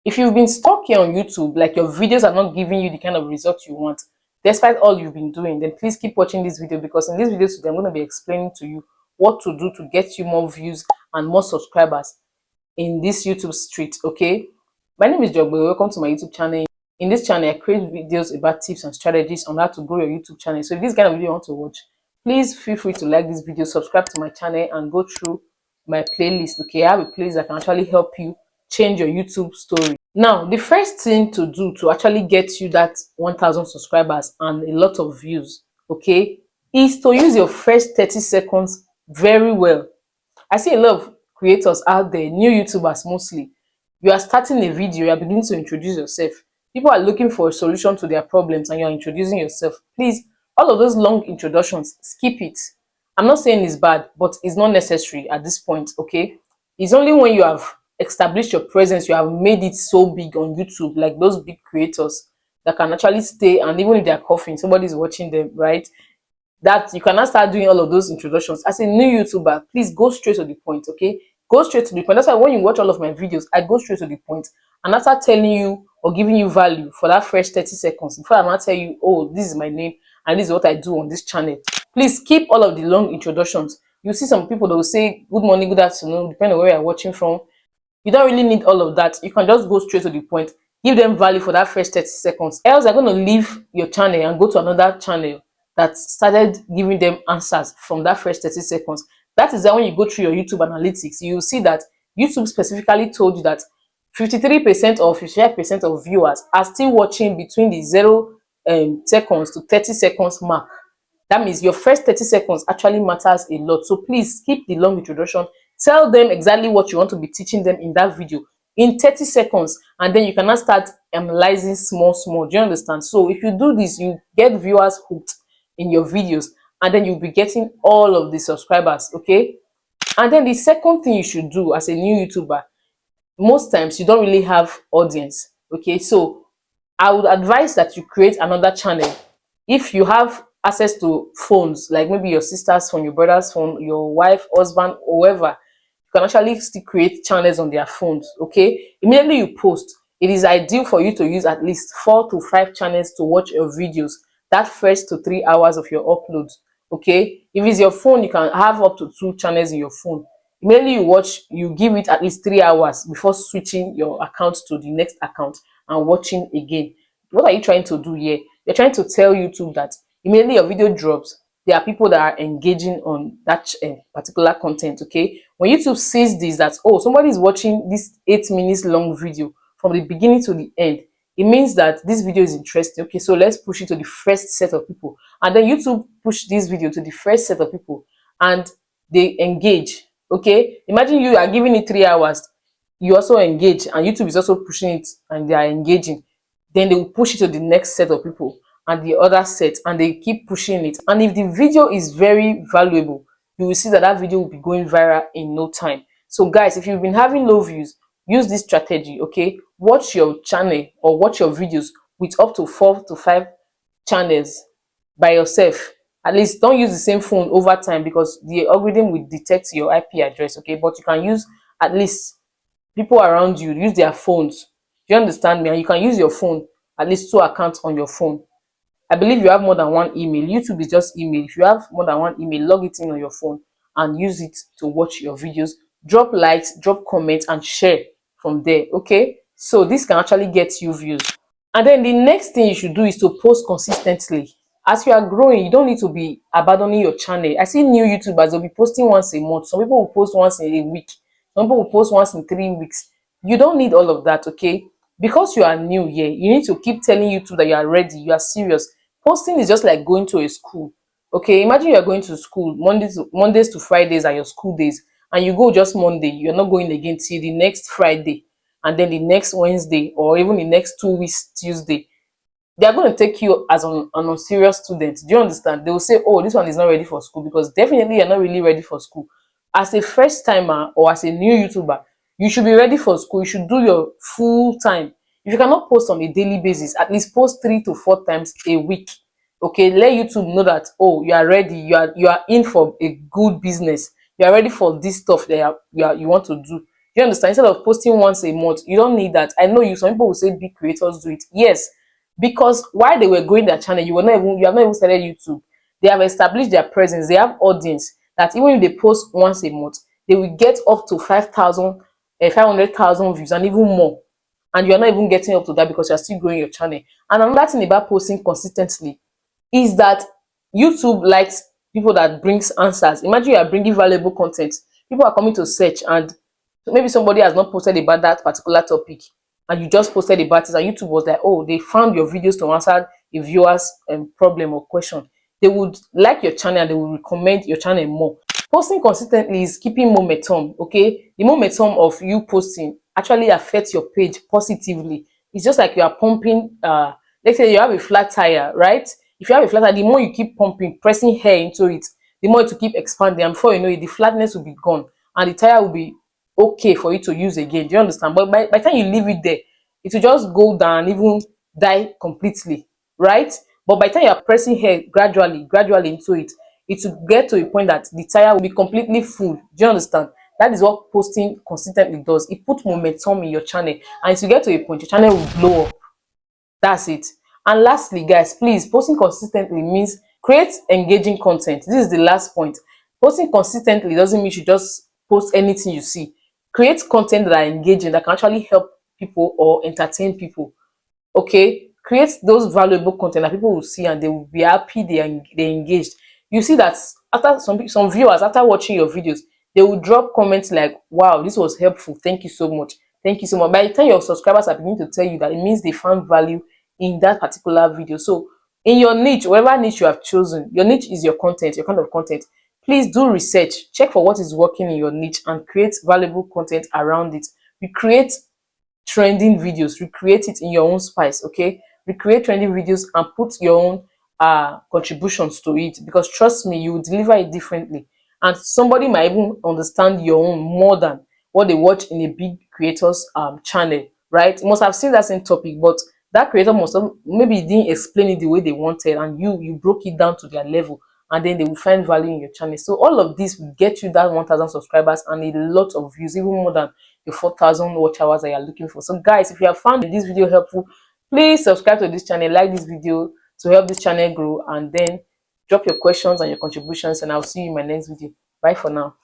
If you've been stuck here on YouTube, like your videos are not giving you the kind of results you want, despite all you've been doing, then please keep watching this video, because in this video today, I'm going to be explaining to you what to do to get you more views and more subscribers in this YouTube street, okay? My name is Jogbo. Welcome to my YouTube channel. In this channel, I create videos about tips and strategies on how to grow your YouTube channel. So if this kind of video you want to watch, please feel free to like this video, subscribe to my channel, and go through my playlist, okay? I have a playlist that can actually help you change your YouTube story. Now, the first thing to do to actually get you that 1,000 subscribers and a lot of views, okay, is to use your first 30 seconds very well. I see a lot of creators out there, new YouTubers mostly. You are starting a video, you are beginning to introduce yourself. People are looking for a solution to their problems and you are introducing yourself. Please, all of those long introductions, skip it. I'm not saying it's bad, but it's not necessary at this point, okay? It's only when you have established your presence, you have made it so big on YouTube, like those big creators that can actually stay, and even if they're coughing, somebody's watching them, right? That you cannot start doing all of those introductions. As a new YouTuber, please go straight to the point, okay? Go straight to the point. That's why when you watch all of my videos, I go straight to the point. And after telling you or giving you value for that first 30 seconds, before I might tell you, oh, this is my name and this is what I do on this channel, please keep all of the long introductions. You see some people that will say good morning, good afternoon, depending on where you're watching from. You don't really need all of that. You can just go straight to the point. Give them value for that first 30 seconds. Else, they're going to leave your channel and go to another channel that started giving them answers from that first 30 seconds. That is that when you go through your YouTube analytics, you will see that YouTube specifically told you that 53% or 55% of viewers are still watching between the 0 seconds to 30 seconds mark. That means your first 30 seconds actually matters a lot. So please skip the long introduction. Tell them exactly what you want to be teaching them in that video in 30 seconds, and then you cannot start analyzing small. Do you understand? So if you do this, you get viewers hooked in your videos, and then you'll be getting all of the subscribers, okay? And then the second thing you should do as a new YouTuber, most times you don't really have audience, okay? So I would advise that you create another channel. If you have access to phones, like maybe your sister's phone, your brother's phone, your wife, husband, or whoever, you can actually still create channels on their phones, okay? Immediately you post, it is ideal for you to use at least 4 to 5 channels to watch your videos that first to 3 hours of your uploads, okay? If it's your phone, you can have up to 2 channels in your phone. Immediately you watch, you give it at least 3 hours before switching your account to the next account and watching again. What are you trying to do here? You're trying to tell YouTube that immediately your video drops, there are people that are engaging on that particular content, okay? When YouTube sees this, that, oh, somebody is watching this 8 minutes long video from the beginning to the end, it means that this video is interesting. Okay, so let's push it to the first set of people. And then YouTube push this video to the first set of people and they engage, okay? Imagine you are giving it 3 hours, you also engage, and YouTube is also pushing it and they are engaging. Then they will push it to the next set of people and the other set, and they keep pushing it. And if the video is very valuable, you will see that that video will be going viral in no time. So guys, if you've been having low views, use this strategy, okay? Watch your channel or watch your videos with up to 4 to 5 channels by yourself. At least don't use the same phone over time, because the algorithm will detect your IP address, okay? But you can use at least people around you, use their phones. Do you understand me? And you can use your phone, at least 2 accounts on your phone. I believe you have more than 1 email. YouTube is just email. If you have more than 1 email, log it in on your phone and use it to watch your videos. Drop likes, drop comments, and share from there, okay? So this can actually get you views. And then the next thing you should do is to post consistently. As you are growing, you don't need to be abandoning your channel. I see new YouTubers, they'll be posting once a month. Some people will post once in a week. Some people will post once in 3 weeks. You don't need all of that, okay? Because you are new here, you need to keep telling YouTube that you are ready, you are serious. Posting is just like going to a school, okay? Imagine you are going to school Mondays to Fridays are your school days, and you go just Monday, you're not going again till the next Friday, and then the next Wednesday, or even the next 2 weeks Tuesday. They are going to take you as an unserious student. Do you understand? They will say, oh, this one is not ready for school, because definitely you're not really ready for school. As a first timer or as a new YouTuber, you should be ready for school. You should do your full time. If you cannot post on a daily basis, at least post 3 to 4 times a week. Okay, let YouTube know that, oh, you are ready, you are in for a good business, you are ready for this stuff that you want to do. you understand? Instead of posting once a month, you don't need that. I know you, some people will say big creators do it. Yes, because while they were growing their channel, you have not even started YouTube. They have established their presence, they have audience that even if they post once a month, they will get up to 5,000, 500,000 views and even more. And you're not even getting up to that because you're still growing your channel. And another thing about posting consistently is that YouTube likes people that brings answers. Imagine you are bringing valuable content. People are coming to search, and maybe somebody has not posted about that particular topic, and you just posted about it, and YouTube was like, oh, they found your videos to answer a viewer's problem or question. They would like your channel and they will recommend your channel more. Posting consistently is keeping momentum, okay? The momentum of you posting actually affects your page positively. It's just like you are pumping, let's say you have a flat tire, right? If you have a flat tire, the more you keep pumping, pressing air into it, the more it will keep expanding. And before you know it, the flatness will be gone and the tire will be okay for you to use again. Do you understand? But by the time you leave it there, it will just go down, even die completely, right? But by the time you are pressing air gradually into it, it will get to a point that the tire will be completely full. Do you understand? That is what posting consistently does. It puts momentum in your channel, and it will get to a point your channel will blow up. That's it. And lastly, guys, please, posting consistently means create engaging content. This is the last point. Posting consistently doesn't mean you just post anything you see. Create content that are engaging, that can actually help people or entertain people. Okay, create those valuable content that people will see and they will be happy, they engaged. You see that after some viewers, after watching your videos, they will drop comments like, wow, this was helpful, thank you so much, thank you so much. By the time your subscribers are beginning to tell you that, it means they found value in that particular video. So in your niche, whatever niche you have chosen, your niche is your content, your kind of content. Please do research, check for what is working in your niche and create valuable content around it. We create trending videos, recreate it in your own spice. Okay, recreate trending videos and put your own contributions to it, because trust me, you will deliver it differently, and somebody might even understand your own more than what they watch in a big creator's channel, right? You must have seen that same topic, but that creator must have maybe didn't explain it the way they wanted, and you broke it down to their level, and then they will find value in your channel. So all of this will get you that 1,000 subscribers and a lot of views, even more than the 4,000 watch hours that you're looking for. So guys, if you have found this video helpful, please subscribe to this channel, like this video to help this channel grow, and then drop your questions and your contributions, and I'll see you in my next video. Bye for now.